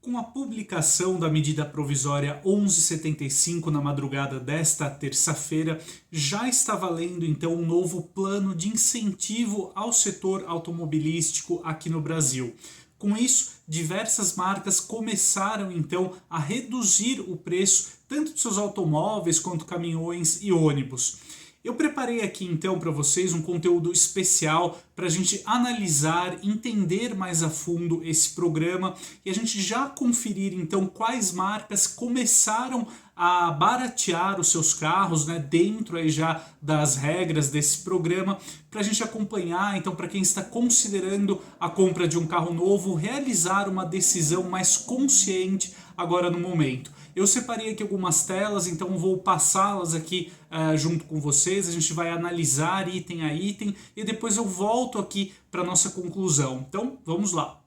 Com a publicação da medida provisória 1175 na madrugada desta terça-feira, já está valendo então um novo plano de incentivo ao setor automobilístico aqui no Brasil. Com isso, diversas marcas começaram então a reduzir o preço tanto de seus automóveis quanto caminhões e ônibus. Eu preparei aqui então para vocês um conteúdo especial para a gente analisar, entender mais a fundo esse programa e a gente já conferir então quais marcas começaram a baratear os seus carros, né, dentro aí já das regras desse programa, para a gente acompanhar, então para quem está considerando a compra de um carro novo, realizar uma decisão mais consciente agora no momento. Eu separei aqui algumas telas, então vou passá-las aqui junto com vocês, a gente vai analisar item a item e depois eu volto aqui para a nossa conclusão. Então, vamos lá.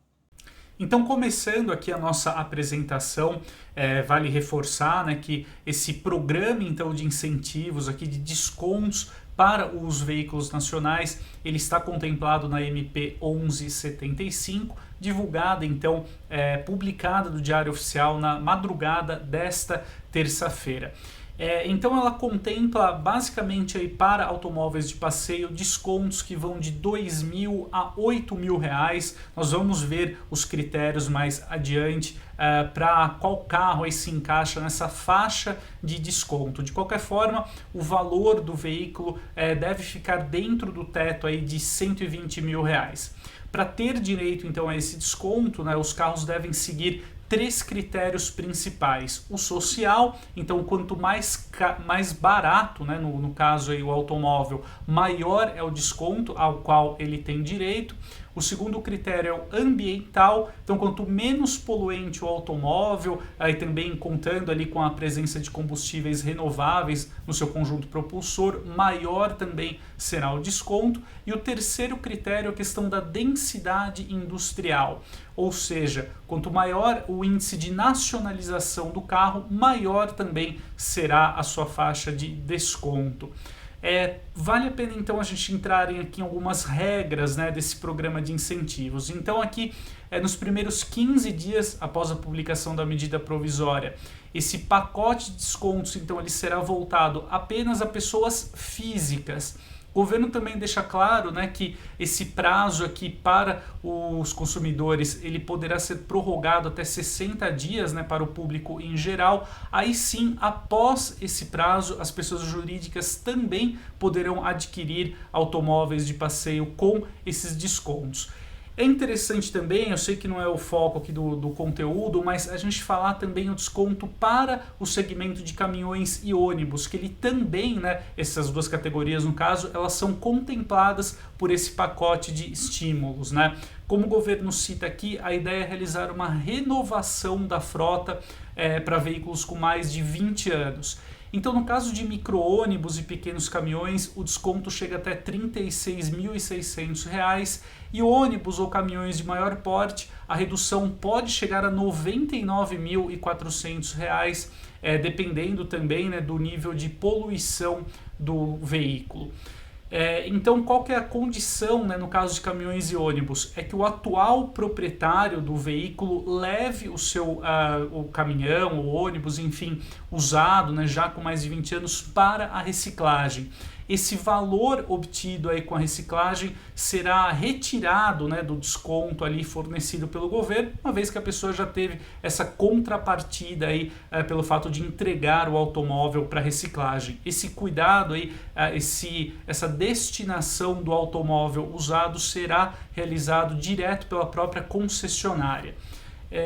Então, começando aqui a nossa apresentação, vale reforçar, né, que esse programa então, de incentivos, aqui, de descontos para os veículos nacionais, ele está contemplado na MP 1175, divulgada então, publicada no Diário Oficial na madrugada desta terça-feira. Então ela contempla basicamente aí para automóveis de passeio descontos que vão de R$ 2.000 a R$ 8.000. Nós vamos ver os critérios mais adiante para qual carro aí se encaixa nessa faixa de desconto. De qualquer forma, o valor do veículo deve ficar dentro do teto aí de R$ 120 mil. Para ter direito então a esse desconto, né, os carros devem seguir três critérios principais. O social, então quanto mais barato, né, no caso aí o automóvel, maior é o desconto ao qual ele tem direito. O segundo critério é o ambiental, então quanto menos poluente o automóvel, aí também contando ali com a presença de combustíveis renováveis no seu conjunto propulsor, maior também será o desconto. E o terceiro critério é a questão da densidade industrial, ou seja, quanto maior o índice de nacionalização do carro, maior também será a sua faixa de desconto. Vale a pena então a gente entrar aqui em algumas regras, né, desse programa de incentivos. Então aqui, nos primeiros 15 dias após a publicação da medida provisória, esse pacote de descontos então ele será voltado apenas a pessoas físicas. O governo também deixa claro, né, que esse prazo aqui para os consumidores ele poderá ser prorrogado até 60 dias, né, para o público em geral. Aí sim, após esse prazo, as pessoas jurídicas também poderão adquirir automóveis de passeio com esses descontos. É interessante também, eu sei que não é o foco aqui do conteúdo, mas a gente falar também o desconto para o segmento de caminhões e ônibus, que ele também, né, essas duas categorias no caso, elas são contempladas por esse pacote de estímulos, né? Como o governo cita aqui, a ideia é realizar uma renovação da frota para veículos com mais de 20 anos. Então, no caso de micro-ônibus e pequenos caminhões, o desconto chega até R$ 36.600 e ônibus ou caminhões de maior porte, a redução pode chegar a R$ 99.400, dependendo também, né, do nível de poluição do veículo. Então, qual que é a condição, né, no caso de caminhões e ônibus? É que o atual proprietário do veículo leve o caminhão, o ônibus, enfim, usado, né, já com mais de 20 anos, para a reciclagem. Esse valor obtido aí com a reciclagem será retirado, né, do desconto ali fornecido pelo governo, uma vez que a pessoa já teve essa contrapartida aí, pelo fato de entregar o automóvel para reciclagem. Esse cuidado aí, essa destinação do automóvel usado será realizado direto pela própria concessionária.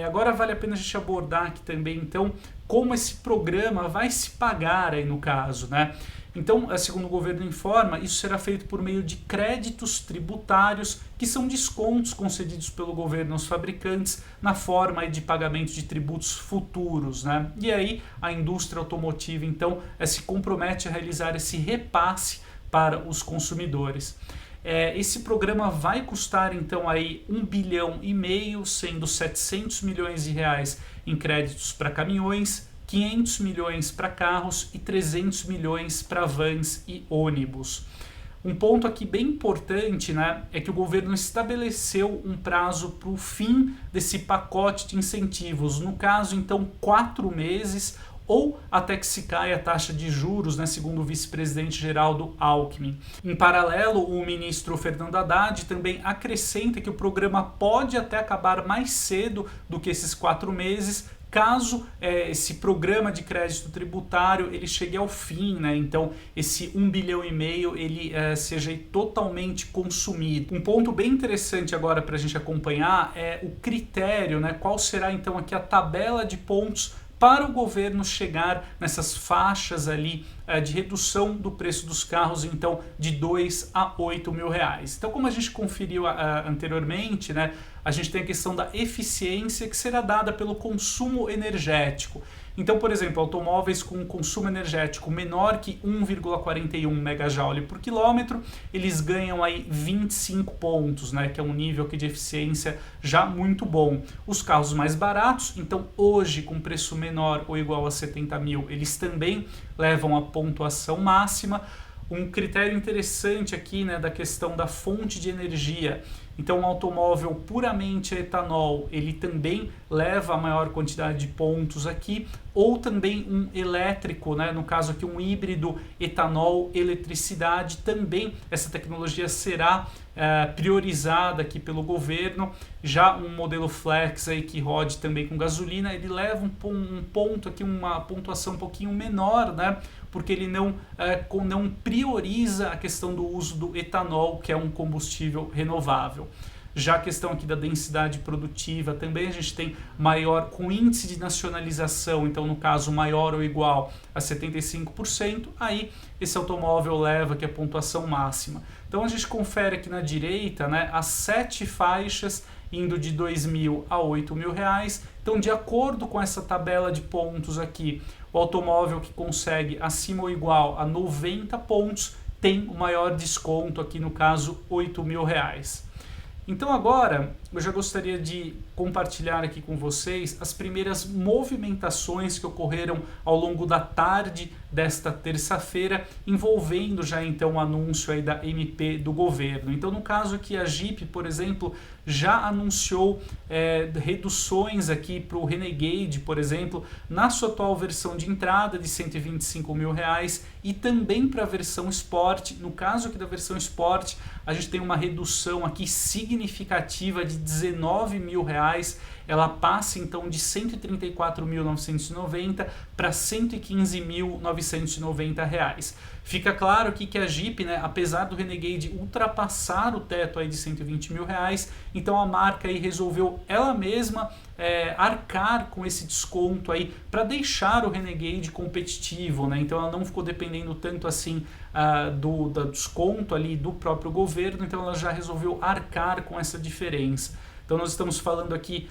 Agora vale a pena a gente abordar aqui também, então, como esse programa vai se pagar aí no caso, né? Então, segundo o governo informa, isso será feito por meio de créditos tributários, que são descontos concedidos pelo governo aos fabricantes na forma de pagamento de tributos futuros, né? E aí a indústria automotiva, então, se compromete a realizar esse repasse para os consumidores. Esse programa vai custar então aí R$ 1,5 bilhão, sendo R$ 700 milhões em créditos para caminhões, 500 milhões para carros e 300 milhões para vans e ônibus. Um ponto aqui bem importante, né, é que o governo estabeleceu um prazo para o fim desse pacote de incentivos, no caso, então, 4 meses, ou até que se caia a taxa de juros, né, segundo o vice-presidente Geraldo Alckmin. Em paralelo, o ministro Fernando Haddad também acrescenta que o programa pode até acabar mais cedo do que esses 4 meses, caso esse programa de crédito tributário ele chegue ao fim, né? Então esse 1,5 bilhão ele seja totalmente consumido. Um ponto bem interessante agora para a gente acompanhar é o critério, né? Qual será então aqui a tabela de pontos para o governo chegar nessas faixas ali de redução do preço dos carros, então de 2 a 8 mil reais. Então, como a gente conferiu anteriormente, né, a gente tem a questão da eficiência que será dada pelo consumo energético. Então, por exemplo, automóveis com consumo energético menor que 1,41 megajoule por quilômetro, eles ganham aí 25 pontos, né, que é um nível aqui de eficiência já muito bom. Os carros mais baratos, então hoje com preço menor ou igual a 70 mil, eles também levam a pontuação máxima. Um critério interessante aqui, né, da questão da fonte de energia. Então, um automóvel puramente a etanol, ele também leva a maior quantidade de pontos aqui, ou também um elétrico, né, no caso aqui um híbrido etanol-eletricidade, também essa tecnologia será priorizada aqui pelo governo. Já um modelo flex aí que rode também com gasolina, ele leva um ponto aqui, uma pontuação um pouquinho menor, né, porque ele não prioriza a questão do uso do etanol, que é um combustível renovável. Já a questão aqui da densidade produtiva, também a gente tem maior com índice de nacionalização, então no caso maior ou igual a 75%, aí esse automóvel leva aqui a pontuação máxima. Então a gente confere aqui na direita, né, as 7 faixas indo de 2 mil a 8 mil reais. Então, de acordo com essa tabela de pontos aqui, o automóvel que consegue acima ou igual a 90 pontos tem o maior desconto aqui, no caso, 8 mil reais. Então agora eu já gostaria de compartilhar aqui com vocês as primeiras movimentações que ocorreram ao longo da tarde desta terça-feira, envolvendo já então o anúncio aí da MP do governo. Então, no caso aqui, a Jeep, por exemplo, já anunciou reduções aqui para o Renegade, por exemplo, na sua atual versão de entrada de 125 mil reais, e também para a versão Sport. No caso aqui da versão Sport, a gente tem uma redução aqui significativa de 19 mil reais. Ela passa então de 134.990 para 115.990 reais. Fica claro aqui que a Jeep, né, apesar do Renegade ultrapassar o teto aí de 120 mil reais, então a marca aí resolveu ela mesma arcar com esse desconto aí para deixar o Renegade competitivo, né? Então ela não ficou dependendo tanto assim do desconto ali do próprio governo, então ela já resolveu arcar com essa diferença. Então nós estamos falando aqui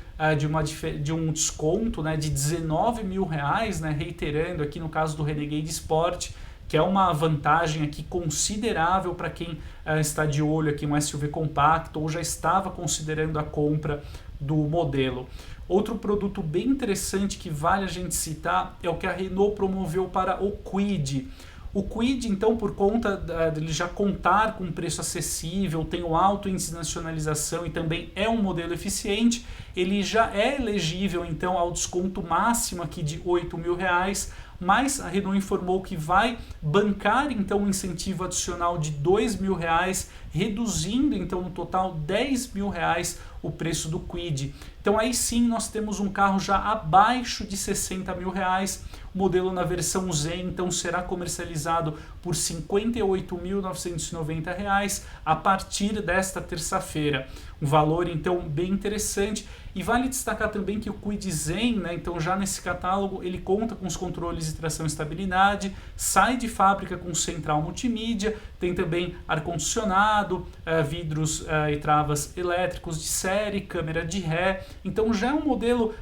de um desconto, né, de 19 mil reais, né, reiterando aqui no caso do Renegade Sport, que é uma vantagem aqui considerável para quem está de olho aqui em um SUV compacto ou já estava considerando a compra do modelo. Outro produto bem interessante que vale a gente citar é o que a Renault promoveu para o Kwid. O Kwid, então, por conta dele já contar com um preço acessível, tem um alto índice de nacionalização e também é um modelo eficiente, ele já é elegível então ao desconto máximo aqui de 8 mil reais, mas a Renault informou que vai bancar então um incentivo adicional de 2 mil reais, reduzindo então no total 10 mil reais o preço do Kwid. Então aí sim nós temos um carro já abaixo de 60 mil reais, o modelo na versão Zen então será comercializado por R$ 58.990 a partir desta terça-feira. Um valor então bem interessante. E vale destacar também que o Kwid Zen, né, então já nesse catálogo, ele conta com os controles de tração e estabilidade, sai de fábrica com central multimídia, tem também ar-condicionado, vidros e travas elétricos de série, câmera de ré. Então já é um modelo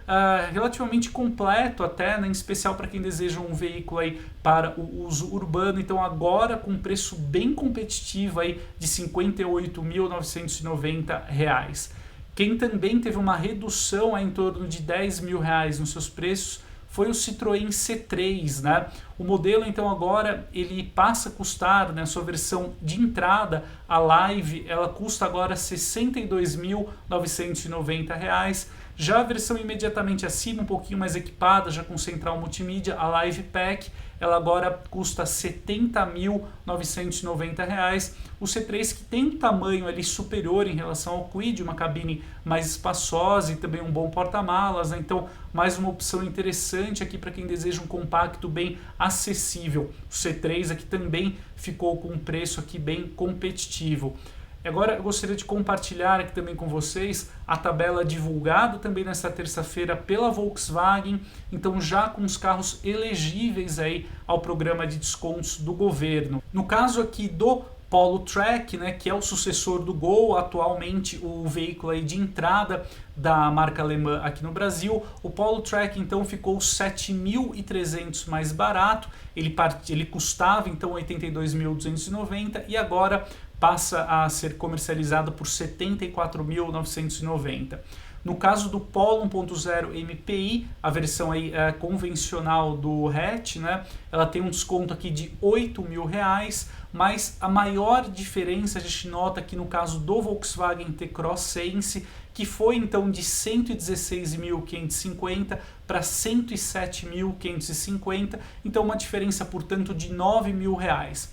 relativamente completo até, né, em especial para quem deseja um veículo aí para o uso urbano. Então agora com um preço bem competitivo aí de R$ 58.990. Quem também teve uma redução em torno de 10 mil reais nos seus preços foi o Citroën C3, né? O modelo então agora ele passa a custar, né, sua versão de entrada, a Live, ela custa agora R$ 62.990. Já a versão imediatamente acima, um pouquinho mais equipada, já com central multimídia, a Live Pack, ela agora custa R$ 70.990. O C3 que tem um tamanho ali superior em relação ao Kwid, uma cabine mais espaçosa e também um bom porta-malas, né? Então mais uma opção interessante aqui para quem deseja um compacto bem acessível. O C3 aqui também ficou com um preço aqui bem competitivo. Agora eu gostaria de compartilhar aqui também com vocês a tabela divulgada também nesta terça-feira pela Volkswagen, então já com os carros elegíveis aí ao programa de descontos do governo. No caso aqui do Polo Track, né, que é o sucessor do Gol, atualmente o veículo aí de entrada da marca alemã aqui no Brasil, o Polo Track então ficou R$ 7.300 mais barato, ele custava então R$ 82.290 e agora passa a ser comercializado por R$ 74.990. No caso do Polo 1.0 MPI, a versão aí, convencional do hatch, né, ela tem um desconto aqui de R$ 8.000, mas a maior diferença a gente nota aqui no caso do Volkswagen T-Cross Sense, que foi então de R$ 116.550 para R$ 107.550, então uma diferença, portanto, de R$ 9.000.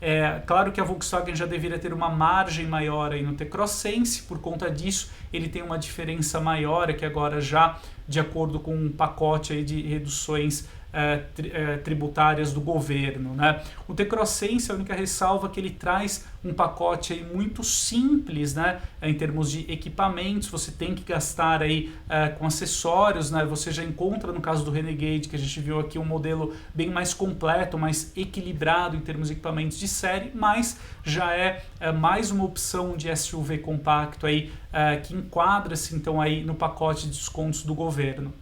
É claro que a Volkswagen já deveria ter uma margem maior aí no T-Cross Sense, por conta disso ele tem uma diferença maior que agora já de acordo com um pacote aí de reduções tributárias do governo, né? O T-Cross Sense, a única ressalva que ele traz um pacote aí muito simples, né? Em termos de equipamentos, você tem que gastar aí com acessórios, né? Você já encontra no caso do Renegade, que a gente viu aqui, um modelo bem mais completo, mais equilibrado em termos de equipamentos de série, mas já é mais uma opção de SUV compacto aí que enquadra-se então aí no pacote de descontos do governo.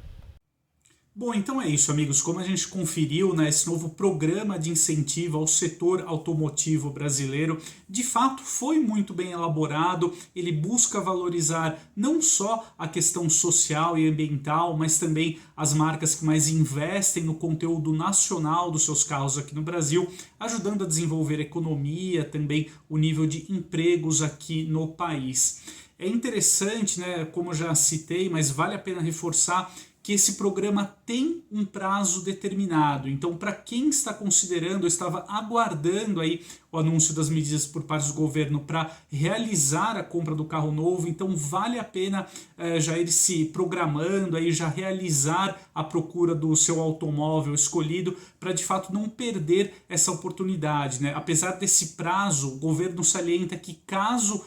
Bom, então é isso, amigos. Como a gente conferiu, né, esse novo programa de incentivo ao setor automotivo brasileiro, de fato foi muito bem elaborado. Ele busca valorizar não só a questão social e ambiental, mas também as marcas que mais investem no conteúdo nacional dos seus carros aqui no Brasil, ajudando a desenvolver a economia, também o nível de empregos aqui no país. É interessante, né, como já citei, mas vale a pena reforçar que esse programa tem um prazo determinado. Então, para quem está considerando, eu estava aguardando aí o anúncio das medidas por parte do governo para realizar a compra do carro novo, então vale a pena já ir se programando, aí já realizar a procura do seu automóvel escolhido para de fato não perder essa oportunidade, né? Apesar desse prazo, o governo salienta que caso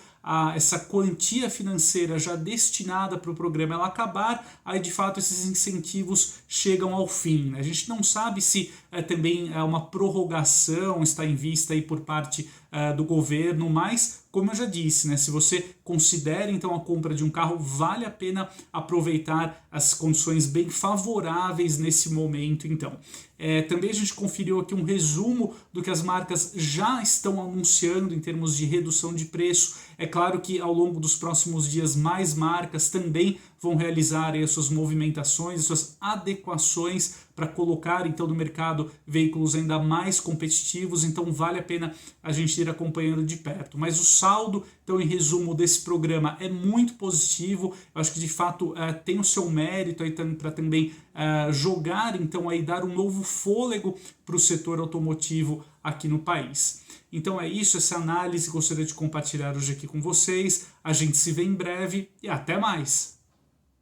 essa quantia financeira já destinada para o programa ela acabar, aí de fato esses incentivos chegam ao fim, né? A gente não sabe se também uma prorrogação está em vista aí por parte do governo, mas como eu já disse, né, se você considera então a compra de um carro, vale a pena aproveitar as condições bem favoráveis nesse momento. Então, também a gente conferiu aqui um resumo do que as marcas já estão anunciando em termos de redução de preço. É claro que ao longo dos próximos dias mais marcas também vão realizar aí as suas movimentações, as suas adequações para colocar então no mercado veículos ainda mais competitivos, então vale a pena a gente ir acompanhando de perto. Mas o saldo, então em resumo desse programa, é muito positivo. Eu acho que de fato tem o seu mérito aí para também jogar, então aí dar um novo fôlego para o setor automotivo aqui no país. Então é isso, essa análise que gostaria de compartilhar hoje aqui com vocês. A gente se vê em breve e até mais!